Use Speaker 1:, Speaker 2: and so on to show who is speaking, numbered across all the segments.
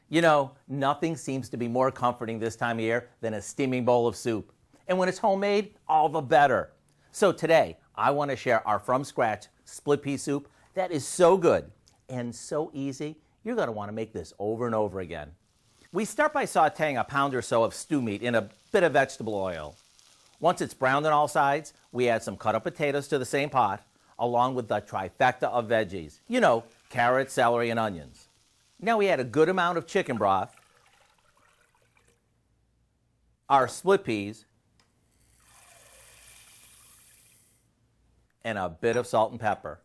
Speaker 1: You know, nothing seems to be more comforting this time of year than a steaming bowl of soup. And when it's homemade, all the better. So today, I want to share our from-scratch split pea soup that is so good and so easy, you're going to want to make this over and over again. We start by sauteing a pound or so of stew meat in a bit of vegetable oil. Once it's browned on all sides, we add some cut up potatoes to the same pot, along with the trifecta of veggies. You know, carrots, celery, and onions. Now we add a good amount of chicken broth, our split peas, and a bit of salt and pepper.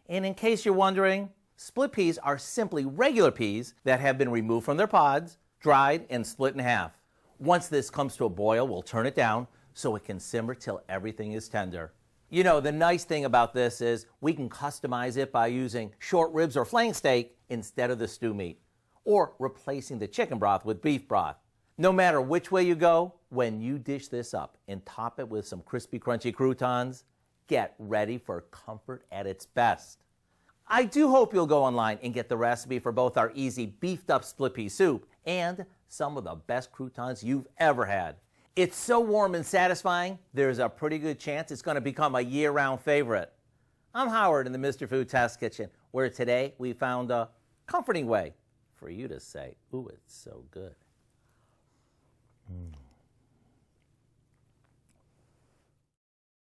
Speaker 1: And in case you're wondering, split peas are simply regular peas that have been removed from their pods, dried, and split in half. Once this comes to a boil, we'll turn it down so it can simmer till everything is tender. You know, the nice thing about this is we can customize it by using short ribs or flank steak instead of the stew meat, or replacing the chicken broth with beef broth. No matter which way you go, when you dish this up and top it with some crispy, crunchy croutons, get ready for comfort at its best. I do hope you'll go online and get the recipe for both our easy beefed up split pea soup and some of the best croutons you've ever had. It's so warm and satisfying, there's a pretty good chance it's going to become a year-round favorite. I'm Howard in the Mr. Food Test Kitchen, where today we found a comforting way for you to say, ooh, it's so good.